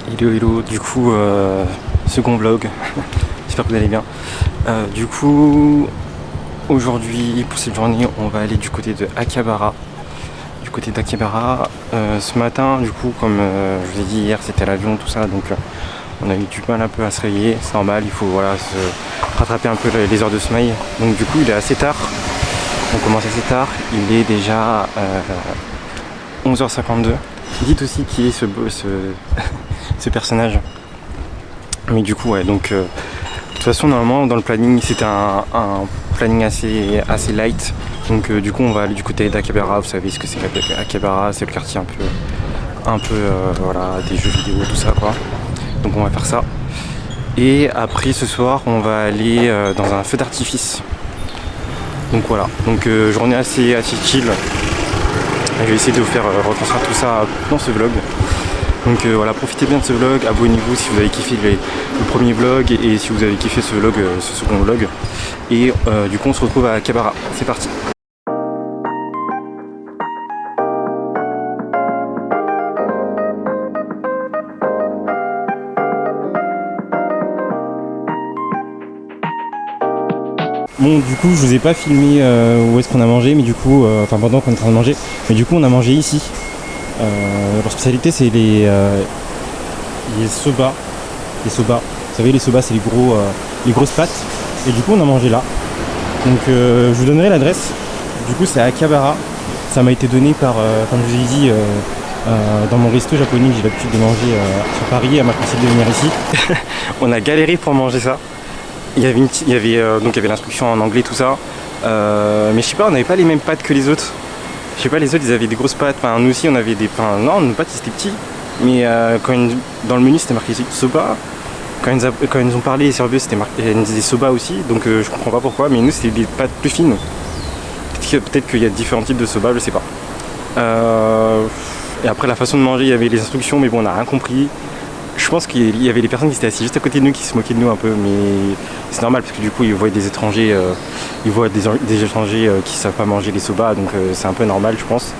Hello hello, du coup second vlog, j'espère que vous allez bien. Du coup aujourd'hui pour cette journée on va aller du côté de Akihabara. Ce matin du coup comme je vous ai dit hier c'était l'avion tout ça donc on a eu du mal un peu à se réveiller, c'est normal, il faut voilà se rattraper un peu les heures de sommeil. Donc du coup il est assez tard, on commence assez tard, il est déjà 11h52. Dites aussi qui est ce personnage. Mais du coup ouais donc de toute façon normalement dans le planning c'était un planning assez light. Donc du coup on va aller du côté d'Akihabara, vous savez ce que c'est Akihabara, c'est le quartier un peu voilà des jeux vidéo tout ça quoi. Donc on va faire ça. Et après ce soir on va aller dans un feu d'artifice. Donc voilà, donc journée assez chill. Je vais essayer de vous faire retranscrire tout ça dans ce vlog. Donc voilà, profitez bien de ce vlog, abonnez-vous si vous avez kiffé le premier vlog et si vous avez kiffé ce vlog, ce second vlog. Et du coup on se retrouve à Akihabara, c'est parti. Bon du coup je vous ai pas filmé où est-ce qu'on a mangé, mais du coup, enfin pendant qu'on est en train de manger, mais du coup on a mangé ici. Leur spécialité c'est les soba. Les soba, vous savez les soba c'est les grosses pâtes. Et du coup on a mangé là. Donc je vous donnerai l'adresse. Du coup c'est à Akihabara. Ça m'a été donné par, comme je vous ai dit, dans mon resto japonais que j'ai l'habitude de manger sur Paris. Elle m'a conseillé de venir ici. On a galéré pour manger ça. Il y avait l'instruction en anglais tout ça. Mais je sais pas, on n'avait pas les mêmes pâtes que les autres. Je sais pas, les autres ils avaient des grosses pâtes. Enfin nous aussi on avait des pains. Non, nos pâtes c'était petit. Mais dans le menu c'était marqué soba. Quand ils nous ont parlé, les serveuses c'était marqué, ils nous disaient soba aussi. Donc je comprends pas pourquoi. Mais nous c'était des pâtes plus fines. Peut-être qu'il y a différents types de soba, je sais pas. Et après la façon de manger, il y avait les instructions, mais bon on n'a rien compris. Je pense qu'il y avait des personnes qui étaient assises juste à côté de nous qui se moquaient de nous un peu, mais c'est normal parce que du coup ils voient des étrangers, des étrangers qui savent pas manger les soba, donc c'est un peu normal je pense.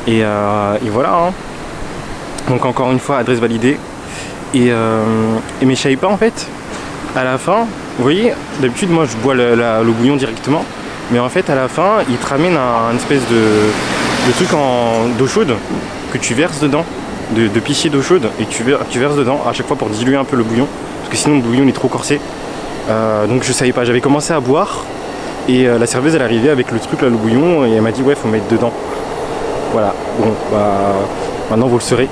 Et voilà. Hein. Donc encore une fois adresse validée. Mais je savais pas en fait. À la fin, vous voyez, d'habitude moi je bois le bouillon directement, mais en fait à la fin ils te ramènent un espèce de truc d'eau chaude que tu verses dedans. De pichet d'eau chaude et tu verses dedans à chaque fois pour diluer un peu le bouillon parce que sinon le bouillon est trop corsé. Donc je savais pas, j'avais commencé à boire et la serveuse elle arrivait avec le truc là, le bouillon, et elle m'a dit ouais faut mettre dedans. Voilà, bon bah maintenant vous le saurez.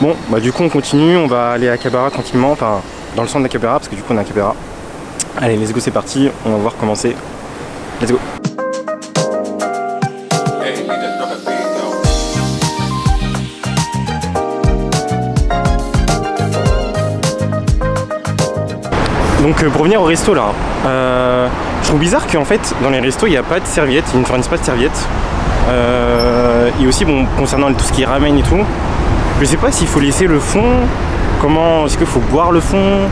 Bon bah du coup on continue, on va aller à Akihabara tranquillement, enfin dans le centre d'Akihabara parce que du coup on est à Akihabara. Allez let's go, c'est parti, on va voir comment c'est. Let's go. Donc pour revenir au resto là, je trouve bizarre qu'en fait dans les restos il n'y a pas de serviettes, ils ne fournissent pas de serviettes. Et aussi bon concernant tout ce qui est ramen et tout, je sais pas s'il faut laisser le fond, est-ce qu'il faut boire le fond,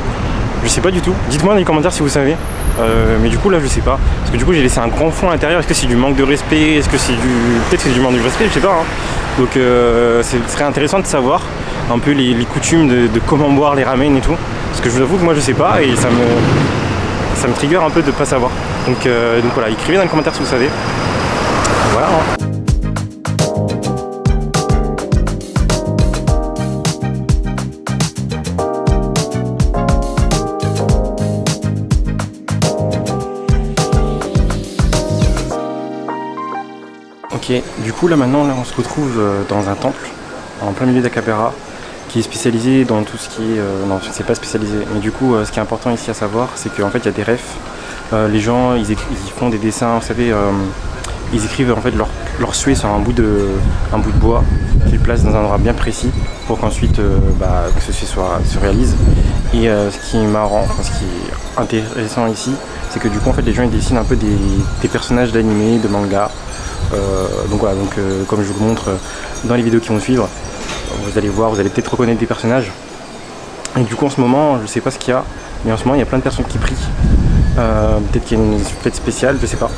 je sais pas du tout. Dites-moi dans les commentaires si vous savez. Mais du coup là je sais pas. Parce que du coup j'ai laissé un grand fond à l'intérieur, est-ce que c'est du manque de respect, est-ce que c'est peut-être que c'est du manque de respect, je sais pas. Hein. Donc ce serait intéressant de savoir un peu les coutumes de comment boire les ramen et tout. Parce que je vous avoue que moi je sais pas et ça me trigger un peu de pas savoir. Donc voilà, écrivez dans les commentaires si vous savez. Voilà. Hein. Ok, du coup là maintenant on se retrouve dans un temple en plein milieu d'Akihabara qui est spécialisé dans tout ce qui est... non, c'est pas spécialisé, mais du coup ce qui est important ici à savoir c'est qu'en fait il y a des refs. Les gens ils font des dessins, vous savez, ils écrivent en fait leur souhait sur un bout de bois qu'ils placent dans un endroit bien précis pour qu'ensuite que ceci se réalise. Et ce qui est marrant, ce qui est intéressant ici, c'est que du coup en fait les gens ils dessinent un peu des personnages d'animé, de manga. Donc voilà, comme je vous le montre dans les vidéos qui vont suivre, vous allez voir, vous allez peut-être reconnaître des personnages. Et du coup en ce moment, je sais pas ce qu'il y a, mais en ce moment il y a plein de personnes qui prient. Peut-être qu'il y a une fête spéciale, je sais pas.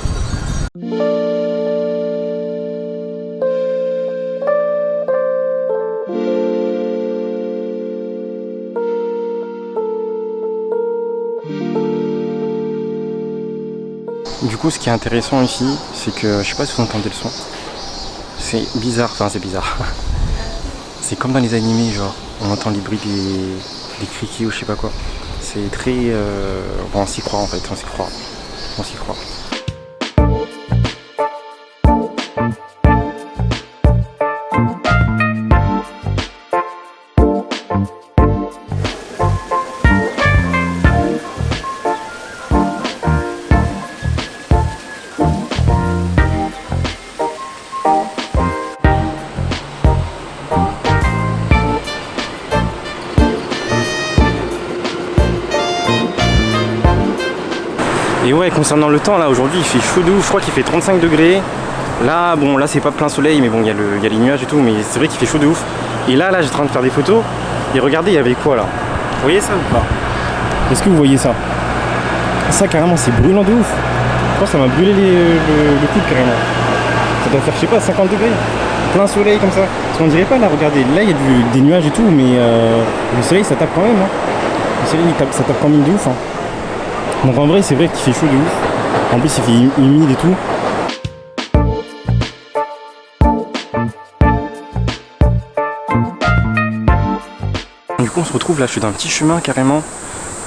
Du coup, ce qui est intéressant ici, c'est que je sais pas si vous entendez le son. C'est bizarre, enfin c'est bizarre. C'est comme dans les animés, genre on entend les bruits des criquets ou je sais pas quoi. C'est très... Bon, on s'y croit en fait, on s'y croit. On s'y croit. Et ouais, concernant le temps, là aujourd'hui il fait chaud de ouf, je crois qu'il fait 35 degrés. Là, bon, là c'est pas plein soleil, mais bon, il y a les nuages et tout, mais c'est vrai qu'il fait chaud de ouf. Et là, j'étais en train de faire des photos, et regardez, il y avait quoi là? Vous voyez ça ou pas? Est-ce que vous voyez ça? Ça carrément, c'est brûlant de ouf. Je pense que ça m'a brûlé le coude carrément. Ça doit faire, je sais pas, 50 degrés. Plein soleil comme ça. Parce qu'on dirait pas là, regardez, là il y a des nuages et tout, mais le soleil ça tape quand même. Hein. Le soleil ça tape quand même de ouf. Hein. Donc en vrai c'est vrai qu'il fait chaud de ouf. En plus il fait humide et tout. Du coup on se retrouve là, je suis dans un petit chemin carrément.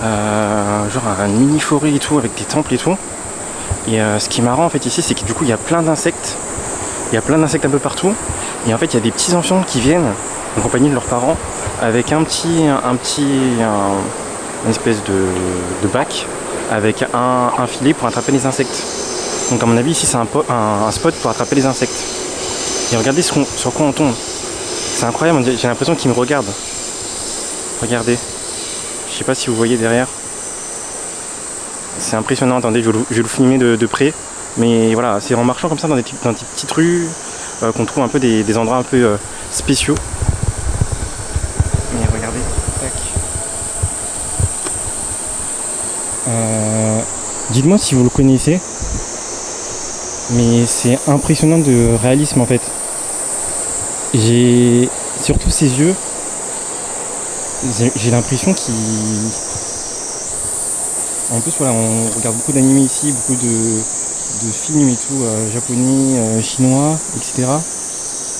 Genre une mini forêt et tout avec des temples et tout. Et ce qui est marrant en fait ici c'est que du coup il y a plein d'insectes. Il y a plein d'insectes un peu partout. Et en fait il y a des petits enfants qui viennent en compagnie de leurs parents avec une espèce de bac avec un filet pour attraper les insectes. Donc à mon avis ici c'est un spot pour attraper les insectes. Et regardez sur quoi on tombe. C'est incroyable, j'ai l'impression qu'ils me regardent. Regardez. Je sais pas si vous voyez derrière. C'est impressionnant, attendez, je vais le filmer de près. Mais voilà, c'est en marchant comme ça dans des petites rues qu'on trouve un peu des endroits un peu spéciaux. Mais regardez, tac. Dites-moi si vous le connaissez. Mais c'est impressionnant de réalisme en fait. J'ai surtout ses yeux. J'ai l'impression qu'il... En plus voilà, on regarde beaucoup d'animés ici, beaucoup de films et tout, japonais, chinois, etc.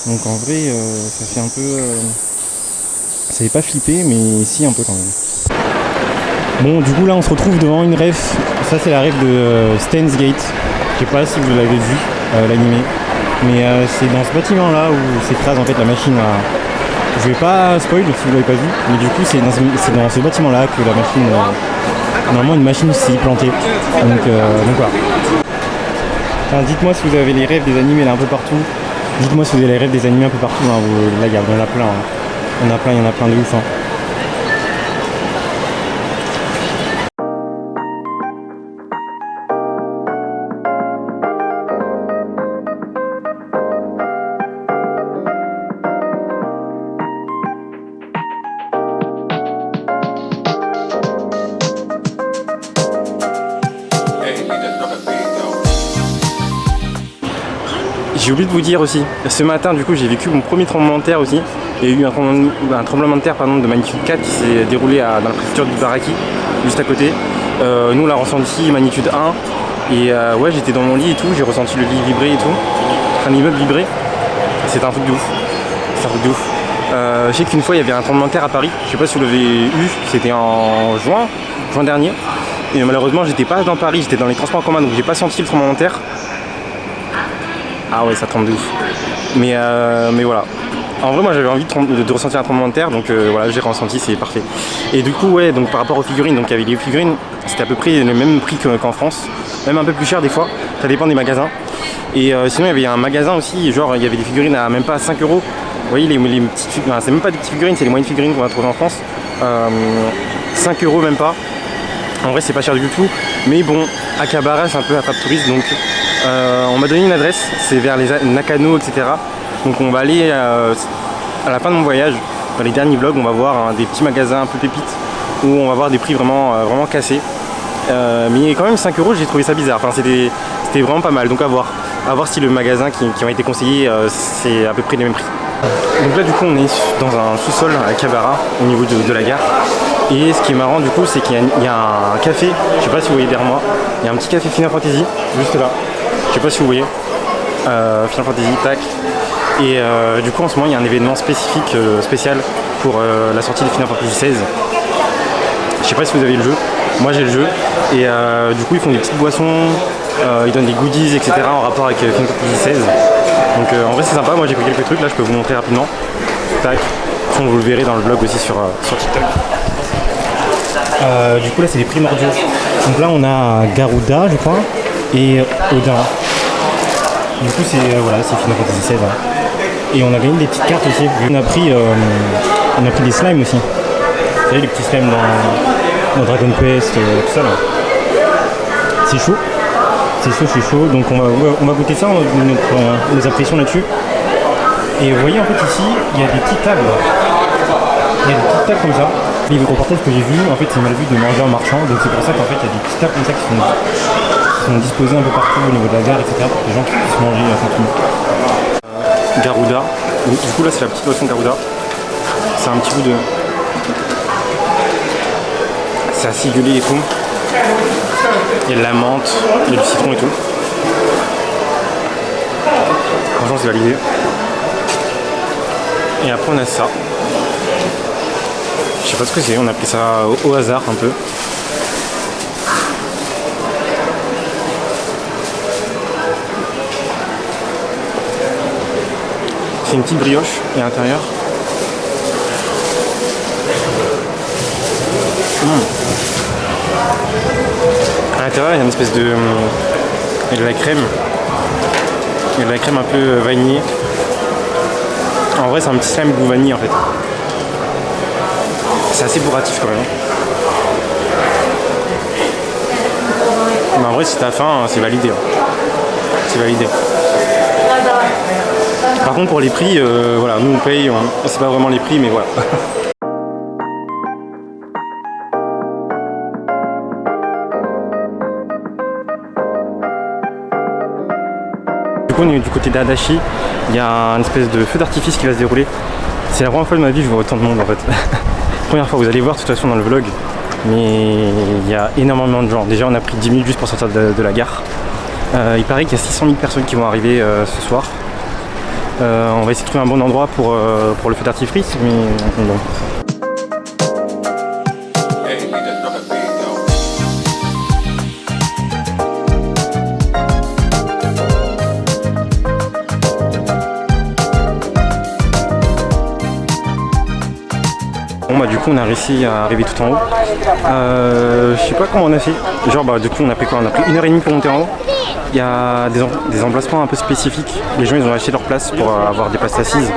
Donc en vrai, ça fait un peu... ça fait pas flipper, mais si un peu quand même. Bon, du coup là on se retrouve devant une ref. Ça c'est la ref de Steins Gate. Je sais pas si vous l'avez vu, l'animé. Mais c'est dans ce bâtiment là où s'écrase en fait la machine à... Je vais pas spoil si vous l'avez pas vu, mais du coup c'est dans ce bâtiment là que la machine... normalement une machine s'est plantée. Donc voilà. Enfin, dites-moi si vous avez les rêves des animés là un peu partout. Dites-moi si vous avez les rêves des animés un peu partout. Hein. Là il y en a plein. Hein. Il y en a plein de ouf. Hein. J'ai oublié de vous dire aussi, ce matin du coup j'ai vécu mon premier tremblement de terre aussi. Il y a eu un tremblement de terre de magnitude 4 qui s'est déroulé dans la préfecture d'Ibaraki, juste à côté. Nous on l'a ressenti magnitude 1 et ouais j'étais dans mon lit et tout, j'ai ressenti le lit vibrer et tout, un immeuble vibrer. C'était un truc de ouf. C'est un truc de ouf. Je sais qu'une fois il y avait un tremblement de terre à Paris, je sais pas si vous l'avez eu, c'était en juin dernier. Et malheureusement j'étais pas dans Paris, j'étais dans les transports en commun donc j'ai pas senti le tremblement de terre. Ah ouais ça tremble de ouf. Mais voilà. En vrai moi j'avais envie de ressentir un tremblement de terre donc voilà j'ai ressenti, c'est parfait. Et du coup ouais donc par rapport aux figurines, donc il y avait les figurines, c'était à peu près le même prix qu'en France, même un peu plus cher des fois, ça dépend des magasins. Et sinon il y avait un magasin aussi, genre il y avait des figurines à même pas 5 €. Vous voyez les petites figurines, c'est même pas des petites figurines, c'est les moyennes figurines qu'on va trouver en France. 5 € même pas. En vrai c'est pas cher du tout. Mais bon, Akihabara c'est un peu attrape-touriste donc on m'a donné une adresse, c'est vers les Nakano etc. Donc on va aller à la fin de mon voyage, dans les derniers vlogs, on va voir des petits magasins un peu pépites où on va voir des prix vraiment cassés. Mais quand même 5 €, j'ai trouvé ça bizarre, enfin c'était vraiment pas mal, donc à voir si le magasin qui ont été conseillés c'est à peu près les mêmes prix. Donc là du coup on est dans un sous-sol à Cabara au niveau de la gare. Et ce qui est marrant du coup c'est qu'il y a un café, je sais pas si vous voyez derrière moi, il y a un petit café Final Fantasy juste là, je sais pas si vous voyez, Final Fantasy, tac. Et du coup en ce moment il y a un événement spécifique, spécial pour la sortie de Final Fantasy XVI. Je sais pas si vous avez le jeu, moi j'ai le jeu. Et du coup ils font des petites boissons, ils donnent des goodies etc. en rapport avec Final Fantasy XVI. Donc en vrai c'est sympa, moi j'ai pris quelques trucs, là je peux vous montrer rapidement. Tac, vous le verrez dans le vlog aussi sur TikTok. Du coup là c'est les primordiaux. Donc là on a Garuda je crois et Odin. Du coup c'est voilà, c'est Final Fantasy XVI. Hein. Et on a gagné des petites cartes aussi. On a pris des slimes aussi. Vous savez les petits slimes dans Dragon Quest, tout ça là. C'est chaud. C'est chaud, donc on va goûter ça, nos impressions là-dessus. Et vous voyez en fait ici, il y a des petites tables. Il y a des petites tables comme ça. Les reportages que j'ai vu, en fait c'est mal vu de manger en marchant, donc c'est pour ça qu'en fait il y a des petites tables comme ça qui sont disposées un peu partout au niveau de la gare, etc. pour que les gens puissent manger tranquillement. Garuda, donc, du coup là c'est la petite boisson Garuda. C'est un petit goût de... C'est acidulé et tout. Il y a de la menthe, il y a du citron et tout. Franchement c'est validé. Et après on a ça. Je sais pas ce que c'est, on a pris ça au hasard un peu. C'est une petite brioche et à l'intérieur. À l'intérieur il y a une espèce de... Il y a de la crème. Il y a de la crème un peu vanillée. En vrai c'est un petit slime goût vanille en fait. C'est assez bourratif quand même. Mais en vrai si t'as faim c'est validé. C'est validé. Par contre pour les prix, voilà, nous on paye, on sait pas vraiment les prix mais voilà. Du coup on est du côté d'Adachi, il y a une espèce de feu d'artifice qui va se dérouler. C'est la première fois de ma vie que je vois autant de monde en fait. Première fois, vous allez voir de toute façon dans le vlog, mais il y a énormément de gens. Déjà on a pris 10 minutes juste pour sortir de la gare. Il paraît qu'il y a 600 000 personnes qui vont arriver ce soir. On va essayer de trouver un bon endroit pour le feu d'artifice, mais bon. Bon bah du coup on a réussi à arriver tout en haut. Je sais pas comment on a fait. Genre bah du coup on a pris quoi? On a pris 1h30 pour monter en haut. Il y a des emplacements un peu spécifiques. Les gens ils ont acheté leur place pour avoir des places assises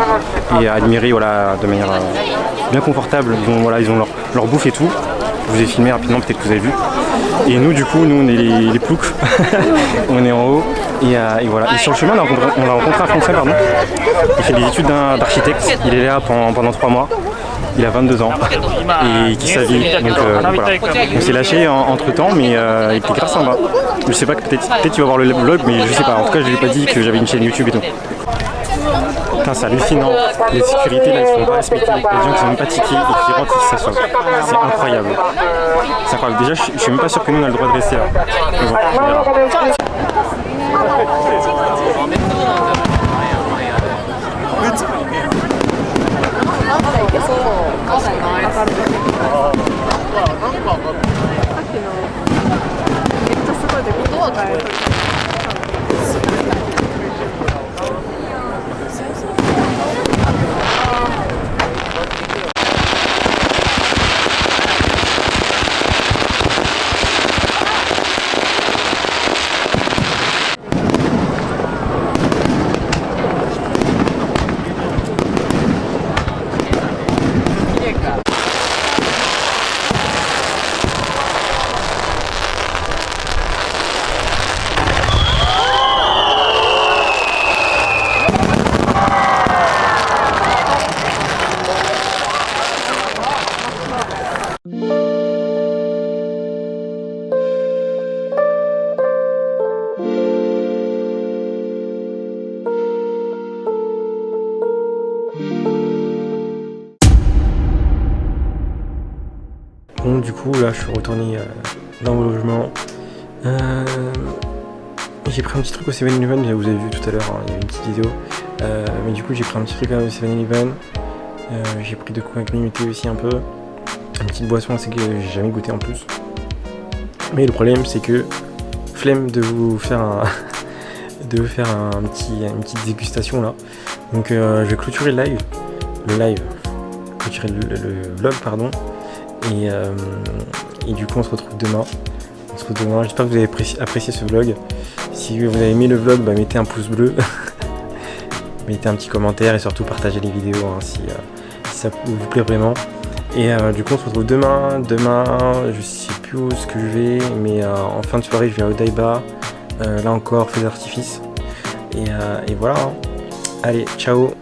et admirer voilà, de manière bien confortable. Ils ont leur bouffe et tout. Je vous ai filmé rapidement, peut-être que vous avez vu. Et nous du coup, nous on est les ploucs. On est en haut. Et voilà. Et sur le chemin on a rencontré un Français, pardon. Il fait des études d'architecte. Il est là pendant 3 mois. Il a 22 ans et qui sa vie. Donc voilà. On s'est lâché entre temps, mais il était grave sympa. Je sais pas, peut-être il va voir le vlog, mais je sais pas. En tout cas, je lui ai pas dit que j'avais une chaîne YouTube et tout. Putain, c'est hallucinant. Les sécurités là, ils se font pas respecter. Les gens qui sont même pas tickets et qui rentrent et qui s'assoient. C'est incroyable. C'est incroyable. Déjà, je suis même pas sûr que nous on a le droit de rester là. Mais bon, on verra. Bon, du coup, là, je suis retourné dans mon logement. J'ai pris un petit truc au 7-Eleven, vous avez vu tout à l'heure, hein, il y avait une petite vidéo. Mais du coup, j'ai pris un petit truc au 7-Eleven. J'ai pris de quoi grignoter aussi un peu. Une petite boisson, c'est que j'ai jamais goûté en plus. Mais le problème, c'est que flemme de vous faire une petite dégustation là. Donc je vais clôturer clôturer le vlog pardon. Et du coup on se retrouve demain. J'espère que vous avez apprécié ce vlog. Si vous avez aimé le vlog, mettez un pouce bleu. Mettez un petit commentaire et surtout partagez les vidéos hein, si ça vous plaît vraiment. Et du coup on se retrouve demain. Demain je sais plus où ce que je vais, mais en fin de soirée je vais à Odaiba. Là encore feu d'artifice. Et voilà. Hein. Allez, ciao.